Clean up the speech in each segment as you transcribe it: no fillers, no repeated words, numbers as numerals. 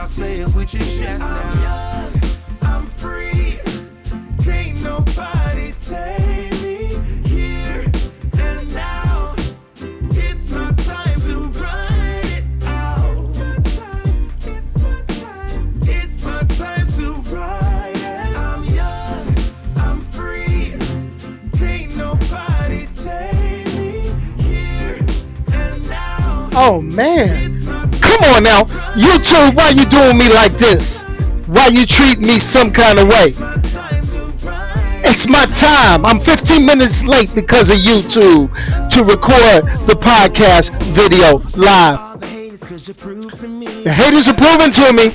I'll say it with your chest now. I'm young, I'm free. Can't nobody take me here and now. It's my time to run it out. It's my time. It's my time to ride it. I'm young, I'm free. Can't nobody take me here and now. Oh man, come on now, YouTube, why you doing me like this? Why you treat me some kind of way? It's my time. I'm 15 minutes late because of YouTube to record the podcast video live. The haters are proving to me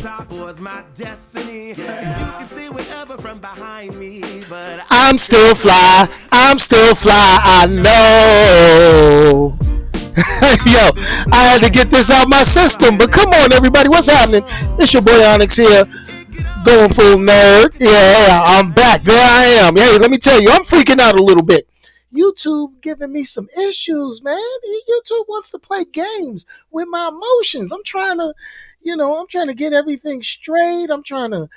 I'm still fly. I'm still fly. I know. Yo, I had to get this out my system. But come on, everybody, what's happening? It's your boy Onyx here, going full nerd. Yeah, I'm back. There I am. Hey, let me tell you, I'm freaking out a little bit. YouTube giving me some issues, man. YouTube wants to play games with my emotions. I'm trying to get everything straight. I'm trying to,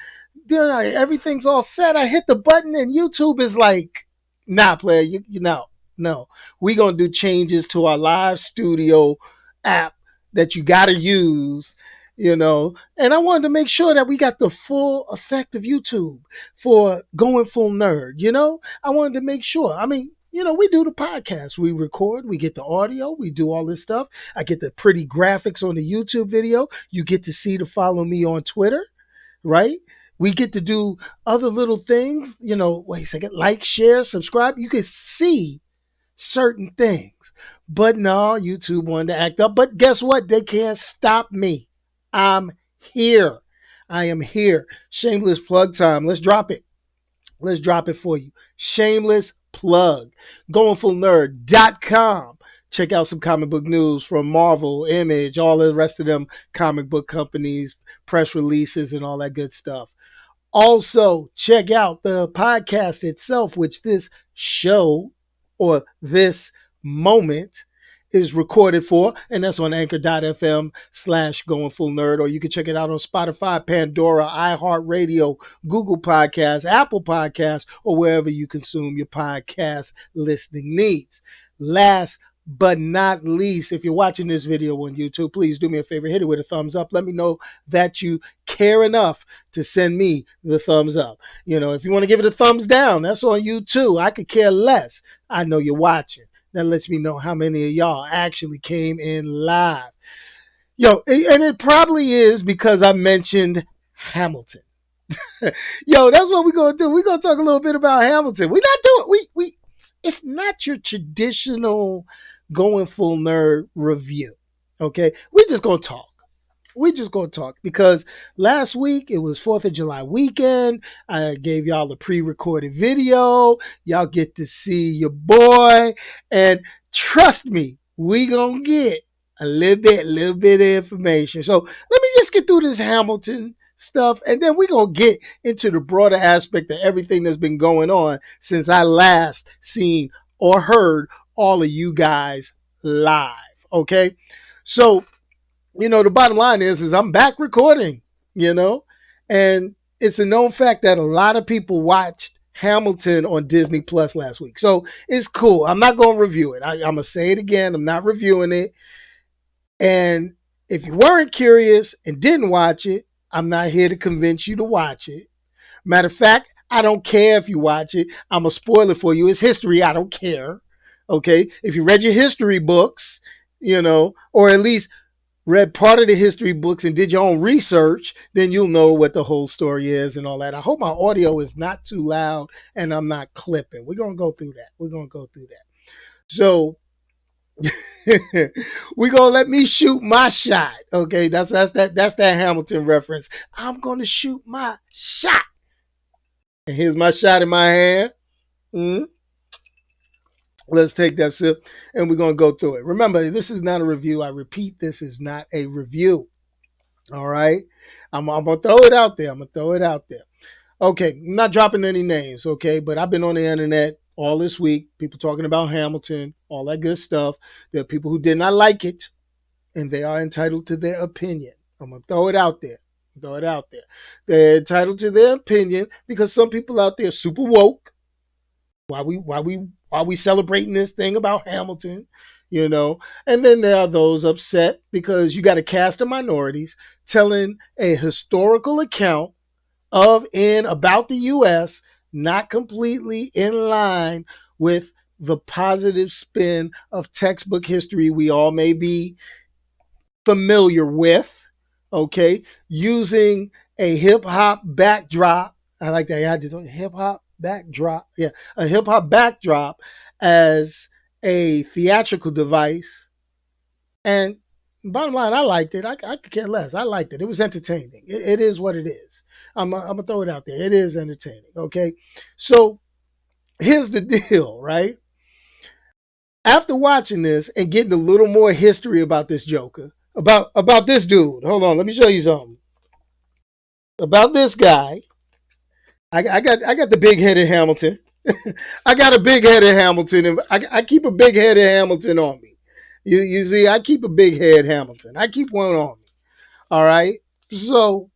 everything's all set. I hit the button and YouTube is like, nah, player, you know, no. We gonna do changes to our live studio app that you gotta use, And I wanted to make sure that we got the full effect of YouTube for going full nerd, I wanted to make sure. I mean, we do the podcast. We record, we get the audio, we do all this stuff. I get the pretty graphics on the YouTube video. You get to see to follow me on Twitter, right? We get to do other little things, wait a second, like, share, subscribe. You can see certain things. But no, YouTube wanted to act up. But guess what? They can't stop me. I'm here. I am here. Shameless plug time. Let's drop it. Let's drop it for you. Shameless plug. GoingFullNerd.com. Check out some comic book news from Marvel, Image, all the rest of them comic book companies, press releases, and all that good stuff. Also, check out the podcast itself, which this show or this moment is recorded for, and that's on anchor.fm/goingfullnerd, or you can check it out on Spotify, Pandora, iHeartRadio, Google Podcasts, Apple Podcasts, or wherever you consume your podcast listening needs. Last but not least, if you're watching this video on YouTube, please do me a favor, hit it with a thumbs up. Let me know that you care enough to send me the thumbs up. If you want to give it a thumbs down, that's on you too. I could care less. I know you're watching. That lets me know how many of y'all actually came in live. Yo, and it probably is because I mentioned Hamilton. Yo, that's what we're going to do. We're going to talk a little bit about Hamilton. We're not doing, it's not your traditional going full nerd review. Okay. We're just going to talk. Because last week it was 4th of July weekend. I gave y'all a pre-recorded video. Y'all get to see your boy. And trust me, we gonna get a little bit of information. So let me just get through this Hamilton stuff, and then we're gonna get into the broader aspect of everything that's been going on since I last seen or heard all of you guys live. Okay. So the bottom line is I'm back recording, and it's a known fact that a lot of people watched Hamilton on Disney Plus last week. So it's cool. I'm not going to review it. I'm going to say it again. I'm not reviewing it. And if you weren't curious and didn't watch it, I'm not here to convince you to watch it. Matter of fact, I don't care if you watch it. I'm going to spoil it for you. It's history. I don't care. Okay. If you read your history books, or at least read part of the history books and did your own research, then you'll know what the whole story is and all that. I hope my audio is not too loud and I'm not clipping. We're going to go through that. So we're going to let me shoot my shot. Okay. That's that Hamilton reference. I'm going to shoot my shot. And here's my shot in my hand. Let's take that sip and we're going to go through it. Remember, this is not a review. I repeat, this is not a review. All right. I'm going to throw it out there. Okay. I'm not dropping any names. Okay. But I've been on the internet all this week. People talking about Hamilton, all that good stuff. There are people who did not like it and they are entitled to their opinion. I'm going to throw it out there. Throw it out there. They're entitled to their opinion because some people out there are super woke. Why we celebrating this thing about Hamilton, you know? And then there are those upset because you got a cast of minorities telling a historical account of and about the US, not completely in line with the positive spin of textbook history we all may be familiar with, okay? Using a hip hop backdrop. I like that. I had to hip hop backdrop. Yeah, a hip hop backdrop as a theatrical device. And bottom line, I liked it. I could care less. I liked it. It was entertaining. It is what it is. I'm going to throw it out there. It is entertaining. Okay. So here's the deal, right? After watching this and getting a little more history about this Joker, about this dude. Hold on, let me show you something about this guy. I got the big headed Hamilton. I got a big headed Hamilton, and I keep a big headed Hamilton on me. You see, I keep a big head Hamilton. I keep one on me. All right. So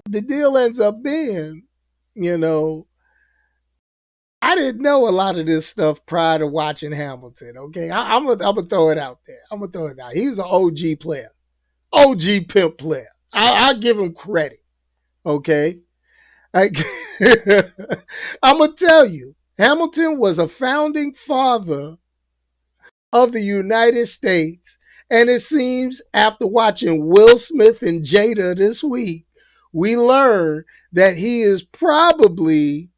the deal ends up being, you know, I didn't know a lot of this stuff prior to watching Hamilton. Okay, I'm gonna throw it out there. I'm gonna throw it out. He's an OG player, OG pimp player. I give him credit. Okay, I, I'm gonna tell you, Hamilton was a founding father of the United States, and it seems after watching Will Smith and Jada this week, we learn that he is probably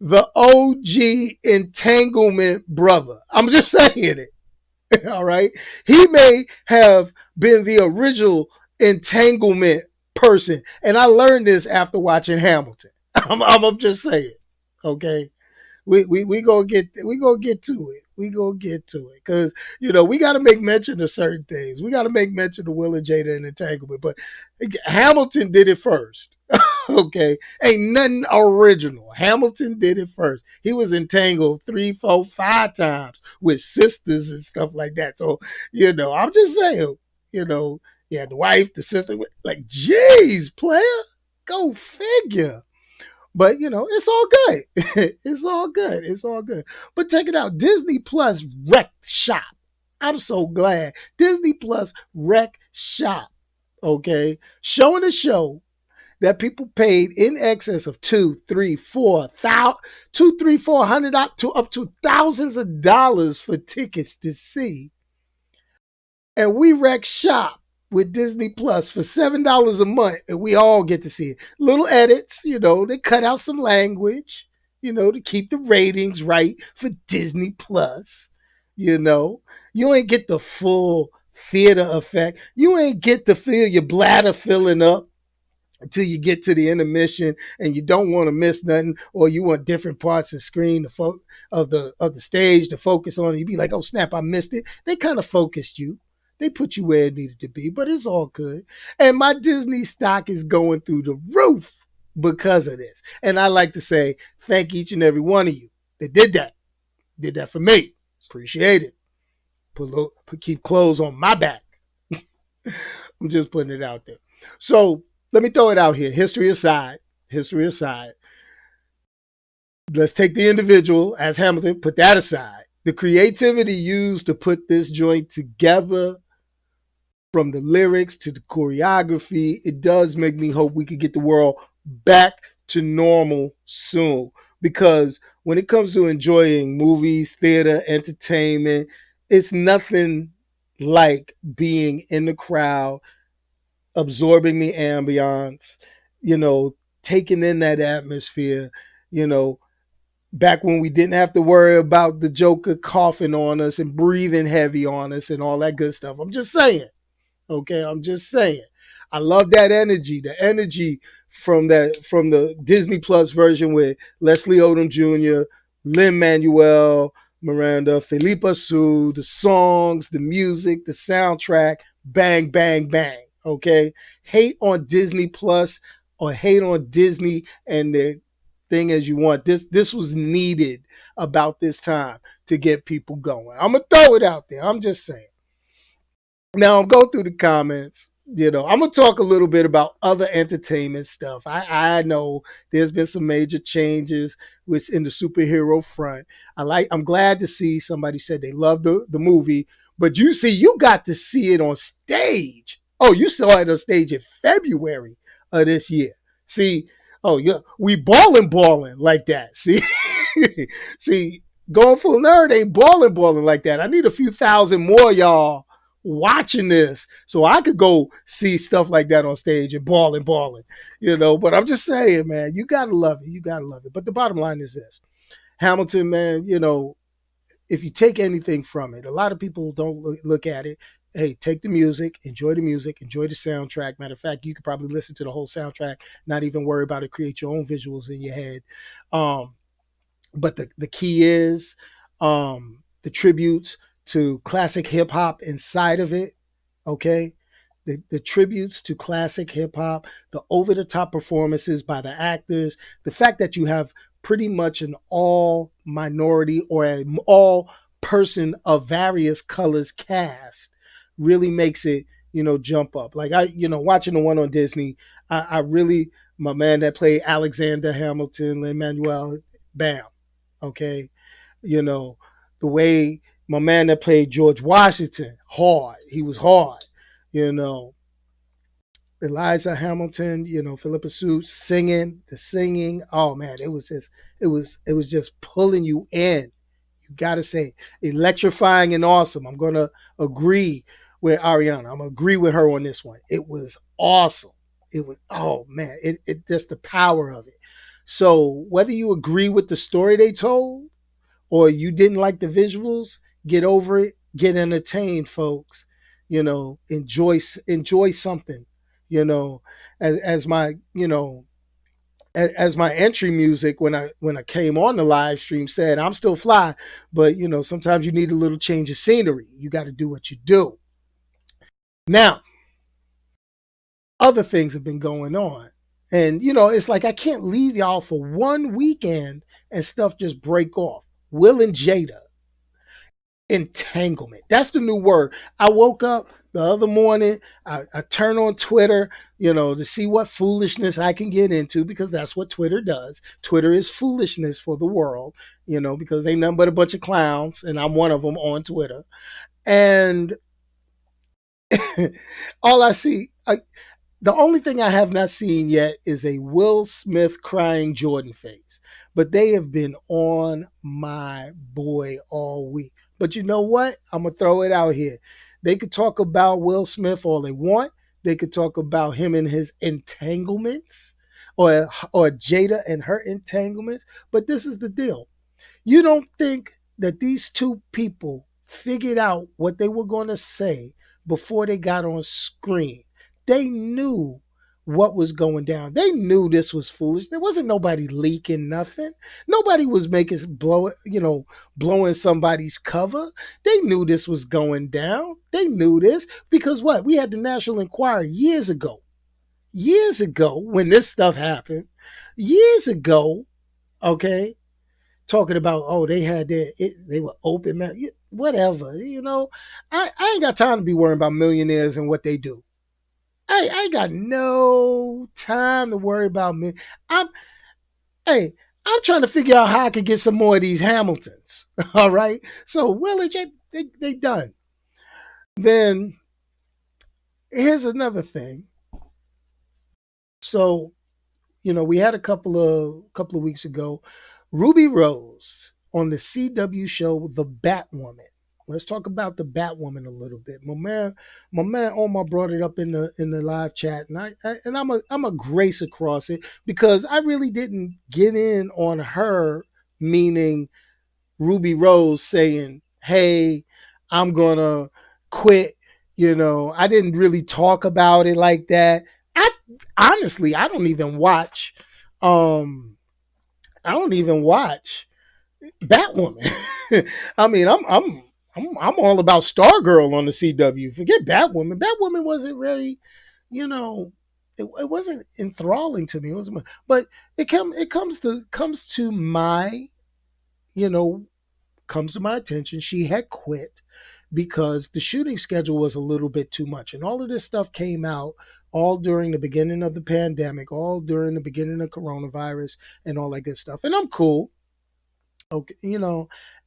the OG entanglement brother. I'm just saying it. All right. He may have been the original entanglement person. And I learned this after watching Hamilton. I'm just saying. Okay. We gonna get to it. We gonna get to it because we got to make mention of certain things. We got to make mention of Will and Jada and entanglement, but Hamilton did it first. Okay, ain't nothing original. Hamilton did it first. He was entangled 3, 4, 5 times with sisters and stuff like that. So I'm just saying. Yeah, the wife, the sister, like, geez, player, go figure. But it's all good. It's all good. It's all good. But check it out. Disney Plus wrecked shop. I'm so glad. Disney Plus wrecked shop. Okay. Showing a show that people paid in excess of two, three, four thousand, 400 to up to thousands of dollars for tickets to see. And we wreck shop with Disney Plus for $7 a month, and we all get to see it. Little edits, they cut out some language, to keep the ratings right for Disney Plus. You ain't get the full theater effect. You ain't get to feel your bladder filling up until you get to the intermission, and you don't want to miss nothing, or you want different parts of the screen of the stage to focus on. You be like, oh snap, I missed it. They kind of focused you. They put you where it needed to be, but it's all good. And my Disney stock is going through the roof because of this. And I like to say thank each and every one of you that did that. Did that for me. Appreciate it. Keep clothes on my back. I'm just putting it out there. So let me throw it out here. History aside, let's take the individual as Hamilton, put that aside. The creativity used to put this joint together, from the lyrics to the choreography, it does make me hope we could get the world back to normal soon. Because when it comes to enjoying movies, theater, entertainment, it's nothing like being in the crowd, absorbing the ambiance, taking in that atmosphere, you know, back when we didn't have to worry about the Joker coughing on us and breathing heavy on us and all that good stuff. I'm just saying. Okay, I'm just saying. I love that energy. The energy from the Disney Plus version with Leslie Odom Jr., Lin Manuel Miranda, Philippa Sue, the songs, the music, the soundtrack, bang, bang, bang. Okay, hate on Disney Plus or hate on Disney and the thing as you want. This was needed about this time to get people going. I'm gonna throw it out there. I'm just saying. Now I'm going through the comments. I'm gonna talk a little bit about other entertainment stuff. I know there's been some major changes with in the superhero front. I'm glad to see somebody said they loved the movie, but you got to see it on stage. Oh, you saw it on stage in February of this year. See, oh yeah, we balling like that. See, see, going full nerd ain't balling like that. I need a few thousand more y'all watching this so I could go see stuff like that on stage and balling. But I'm just saying, man, you gotta love it. You gotta love it. But the bottom line is this: Hamilton, man, if you take anything from it, a lot of people don't look at it. Hey, take the music, enjoy the soundtrack. Matter of fact, you could probably listen to the whole soundtrack, not even worry about it, create your own visuals in your head. Um, but the key is the tributes to classic hip hop inside of it. Okay, the tributes to classic hip hop, the over the top performances by the actors, the fact that you have pretty much an all minority or an all person of various colors cast really makes it jump up. Like watching the one on Disney, I really my man that played Alexander Hamilton, Lin Manuel, bam, okay, you know the way my man that played George Washington, hard, he was hard, you know Eliza Hamilton, Philippa Sue singing, the singing. Oh man, it was just pulling you in. You gotta say, electrifying and awesome. I'm gonna agree with Ariana. I'm gonna agree with her on this one. It was awesome. It was, oh man, it just the power of it. So whether you agree with the story they told or you didn't like the visuals, get over it, get entertained, folks. Enjoy something. You know, as my as my entry music when I came on the live stream said, I'm still fly, but sometimes you need a little change of scenery. You got to do what you do. Now, other things have been going on. And it's like I can't leave y'all for one weekend and stuff just break off. Will and Jada, entanglement. That's the new word. I woke up the other morning. I turn on Twitter, to see what foolishness I can get into because that's what Twitter does. Twitter is foolishness for the world, because ain't nothing but a bunch of clowns, and I'm one of them on Twitter. And all I see, the only thing I have not seen yet is a Will Smith crying Jordan face. But they have been on my boy all week. But you know what? I'm going to throw it out here. They could talk about Will Smith all they want. They could talk about him and his entanglements or Jada and her entanglements. But this is the deal. You don't think that these two people figured out what they were going to say before they got on screen? They knew what was going down. They knew this was foolish. There wasn't nobody leaking nothing. Nobody was blowing somebody's cover. They knew this was going down. They knew this because what? We had the National Enquirer years ago. Years ago when this stuff happened. Years ago, okay, talking about they had they were open man, whatever. I ain't got time to be worrying about millionaires and what they do. I ain't got no time to worry about me. I'm hey, I'm trying to figure out how I can get some more of these Hamiltons. All right. So Willage, they done. Then here's another thing. So, we had a couple of weeks ago, Ruby Rose on the CW show The Batwoman. Let's talk about the Batwoman a little bit. My man Omar brought it up in the live chat, and I'm a grace across it because I really didn't get in on her, meaning Ruby Rose saying, "Hey, I'm gonna quit." I didn't really talk about it like that. I honestly, I don't even watch. I don't even watch Batwoman. I mean, I'm all about Stargirl on the CW. Forget Batwoman. Batwoman wasn't really, you know, it wasn't enthralling to me. It wasn't, but it you know, comes to my attention. She had quit because the shooting schedule was a little bit too much. And all of this stuff came out all during the beginning of the pandemic, all during the beginning of coronavirus and all that good stuff. And I'm cool. Okay,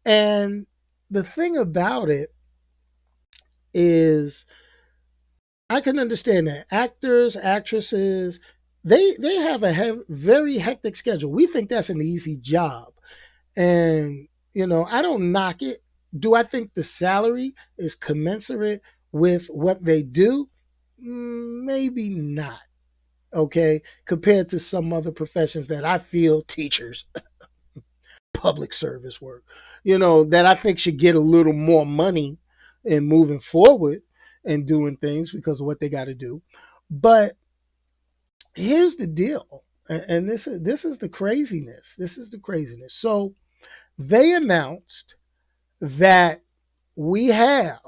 and the thing about it is I can understand that actors, actresses, they have a very hectic schedule. We think that's an easy job, and I don't knock it. Do I think the salary is commensurate with what they do? Maybe not. Okay, compared to some other professions that I feel, teachers, public service work, that I think should get a little more money in moving forward and doing things because of what they got to do. But here's the deal, and this is the craziness. This is the craziness. So they announced that we have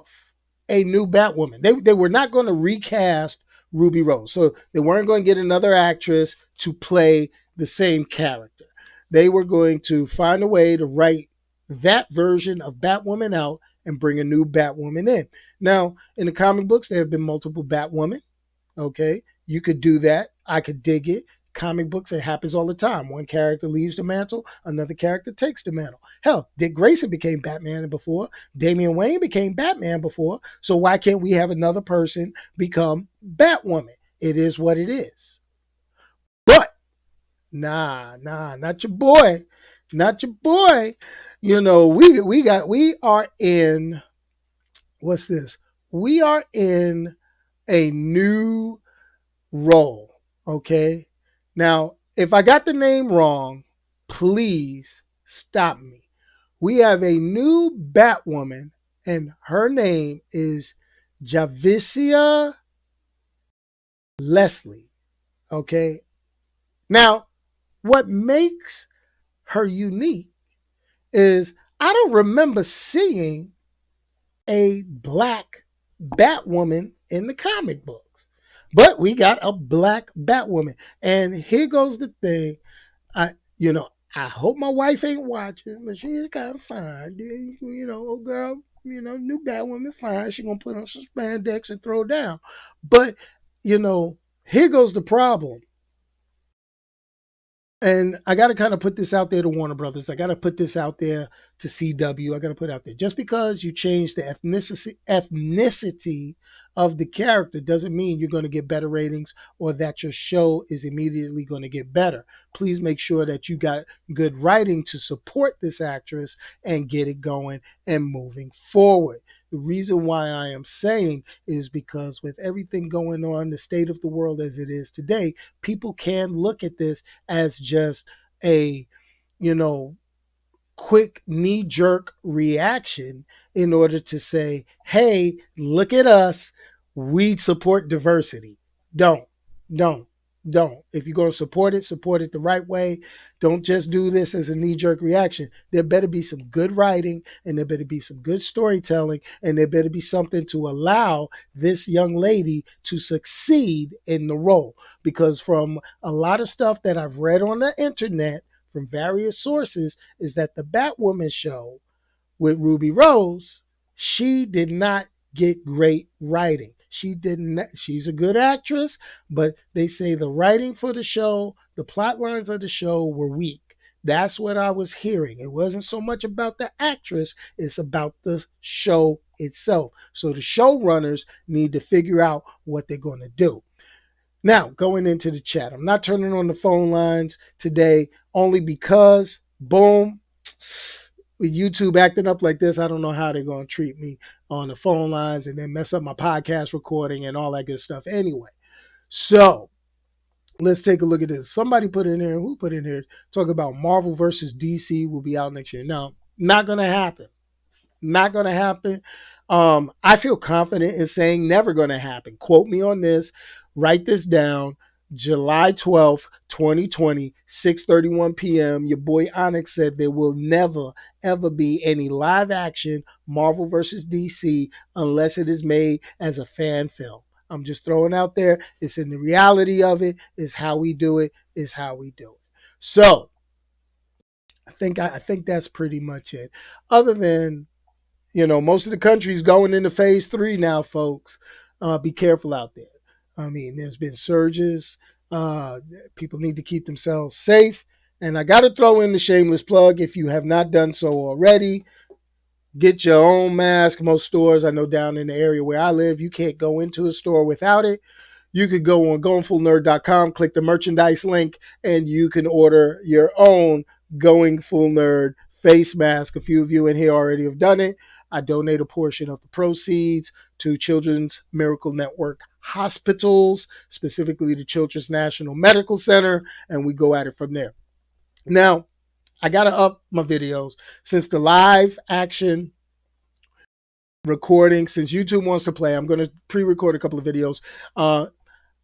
a new Batwoman. They were not going to recast Ruby Rose, so they weren't going to get another actress to play the same character. They were going to find a way to write that version of Batwoman out and bring a new Batwoman in. Now, in the comic books, there have been multiple Batwomen. Okay, you could do that. I could dig it. Comic books, it happens all the time. One character leaves the mantle, another character takes the mantle. Hell, Dick Grayson became Batman before. Damian Wayne became Batman before. So why can't we have another person become Batwoman? It is what it is. But nah, not your boy, not your boy. We are in what's this? We are in a new role. Okay. Now, if I got the name wrong, please stop me. We have a new Batwoman, and her name is Javicia Leslie. Okay. Now, what makes her unique is I don't remember seeing a black Batwoman in the comic books. But we got a black Batwoman. And here goes the thing. I hope my wife ain't watching, but she is kind of fine. Girl, new Batwoman, fine. She gonna put on some spandex and throw down. But, here goes the problem. And I got to kind of put this out there to Warner Brothers. I got to put this out there to CW. I got to put it out there. Just because you change the ethnicity of the character doesn't mean you're going to get better ratings or that your show is immediately going to get better. Please make sure that you got good writing to support this actress and get it going and moving forward. The reason why I am saying is because with everything going on, the state of the world as it is today, people can look at this as just a, you know, quick knee jerk reaction in order to say, hey, look at us. We support diversity. Don't, don't, don't. If you're going to support it the right way. Don't just do this as a knee jerk reaction. There better be some good writing and there better be some good storytelling and there better be something to allow this young lady to succeed in the role. Because from a lot of stuff that I've read on the internet, from various sources, is that the Batwoman show with Ruby Rose, she did not get great writing. She didn't. She's a good actress, but they say the writing for the show, the plot lines of the show were weak. That's what I was hearing. It wasn't so much about the actress, it's about the show itself. So the showrunners need to figure out what they're going to do. Now, going into the chat, I'm not turning on the phone lines today only because, boom, with YouTube acting up like this, I don't know how they're going to treat me on the phone lines and then mess up my podcast recording and all that good stuff anyway. So let's take a look at this. Somebody put in here, who put in here, talk about Marvel versus DC will be out next year. No, not going to happen. Not going to happen. I feel confident in saying never going to happen. Quote me on this. Write this down. July 12th, 2020, 6:31 p.m. Your boy Onyx said there will never, ever be any live action Marvel versus DC unless it is made as a fan film. I'm just throwing out there. It's in the reality of it. It's how we do it. It's how we do it. So I think that's pretty much it. Other than, most of the country's going into phase 3 now, folks. Be careful out there. I mean, there's been surges. Uh, People need to keep themselves safe. And I got to throw in the shameless plug. If you have not done so already, get your own mask. Most stores, I know down in the area where I live, you can't go into a store without it. You could go on goingfullnerd.com, click the merchandise link, and you can order your own Going Full Nerd face mask. A few of you in here already have done it. I donate a portion of the proceeds to Children's Miracle Network hospitals, specifically the Children's National Medical Center, and we go at it from there. Now, I got to up my videos since the live action recording, since YouTube wants to play. I'm going to pre-record a couple of videos.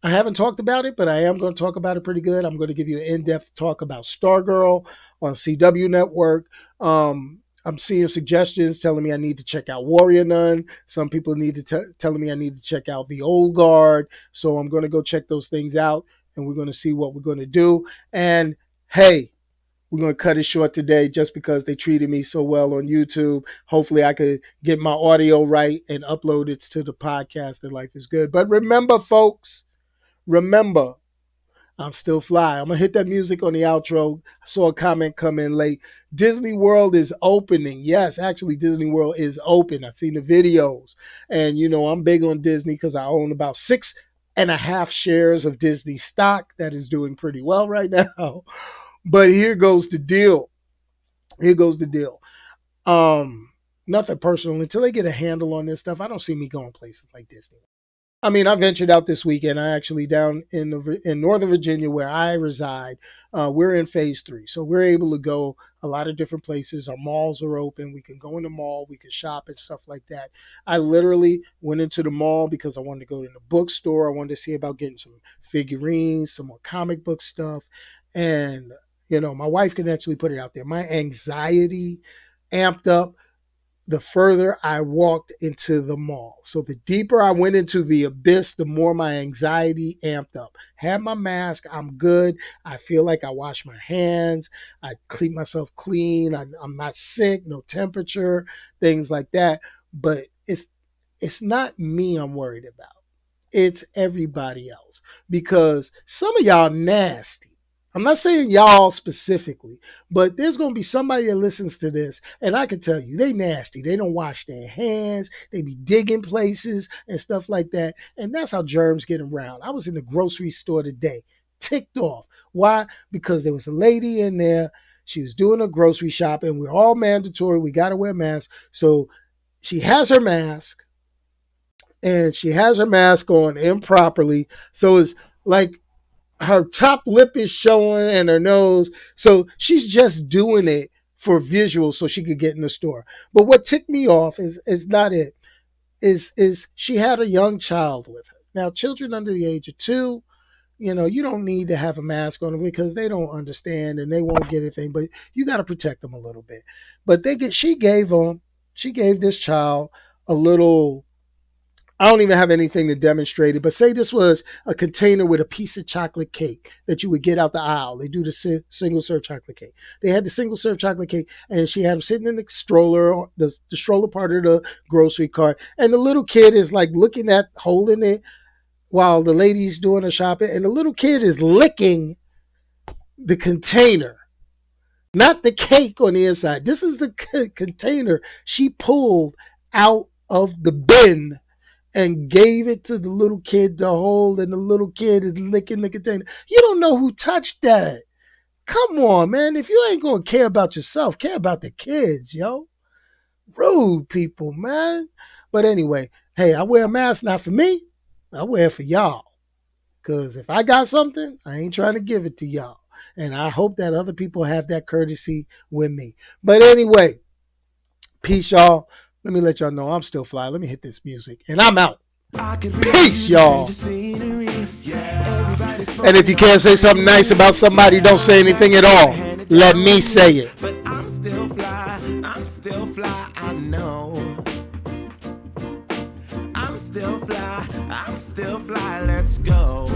I haven't talked about it, but I am going to talk about it pretty good. I'm going to give you an in-depth talk about Stargirl on CW Network. I'm seeing suggestions telling me I need to check out Warrior Nun. Some people need to telling me I need to check out The Old Guard. So I'm going to go check those things out, and we're going to see what we're going to do. And hey, we're going to cut it short today just because they treated me so well on YouTube. Hopefully I could get my audio right and upload it to the podcast, and life is good. But remember, folks, remember, I'm still fly. I'm going to hit that music on the outro. I saw a comment come in late. Disney World is opening. Yes, actually, Disney World is open. I've seen the videos. And, I'm big on Disney because I own about 6.5 shares of Disney stock. That is doing pretty well right now. But here goes the deal. Nothing personal. Until they get a handle on this stuff, I don't see me going places like Disney. I mean, I ventured out this weekend. I actually down in Northern Virginia where I reside. We're in phase 3. So we're able to go a lot of different places. Our malls are open. We can go in the mall. We can shop and stuff like that. I literally went into the mall because I wanted to go to the bookstore. I wanted to see about getting some figurines, some more comic book stuff. And, my wife can actually put it out there. My anxiety amped up the further I walked into the mall. So the deeper I went into the abyss, the more my anxiety amped up. Had my mask, I'm good. I feel like I wash my hands. I keep myself clean. I'm not sick, no temperature, things like that. But it's not me I'm worried about. It's everybody else. Because some of y'all nasty. I'm not saying y'all specifically, but there's going to be somebody that listens to this, and I can tell you, they nasty. They don't wash their hands. They be digging places and stuff like that, and that's how germs get around. I was in the grocery store today, ticked off. Why? Because there was a lady in there. She was doing a grocery shop, and we're all mandatory. We got to wear masks. So she has her mask, and she has her mask on improperly. So it's like, her top lip is showing and her nose. So she's just doing it for visual so she could get in the store. But what ticked me off is not it. Is she had a young child with her. Now, children under the age of 2, you don't need to have a mask on them because they don't understand and they won't get anything. But you got to protect them a little bit. But she gave this child a little, I don't even have anything to demonstrate it, but say this was a container with a piece of chocolate cake that you would get out the aisle. They do the single serve chocolate cake. They had the single serve chocolate cake, and she had him sitting in the stroller, the stroller part of the grocery cart. And the little kid is like holding it while the lady's doing her shopping. And the little kid is licking the container, not the cake on the inside. This is the container she pulled out of the bin and gave it to the little kid to hold, and the little kid is licking the container. You don't know who touched that. Come on, man. If you ain't going to care about yourself, care about the kids, yo. Rude people, man. But anyway, hey, I wear a mask not for me. I wear it for y'all. Because if I got something, I ain't trying to give it to y'all. And I hope that other people have that courtesy with me. But anyway, peace, y'all. Let me let y'all know I'm still fly. Let me hit this music. And I'm out. Peace, y'all. And if you can't say something nice about somebody, don't say anything at all. Let me say it. But I'm still fly, I know. I'm still fly, let's go.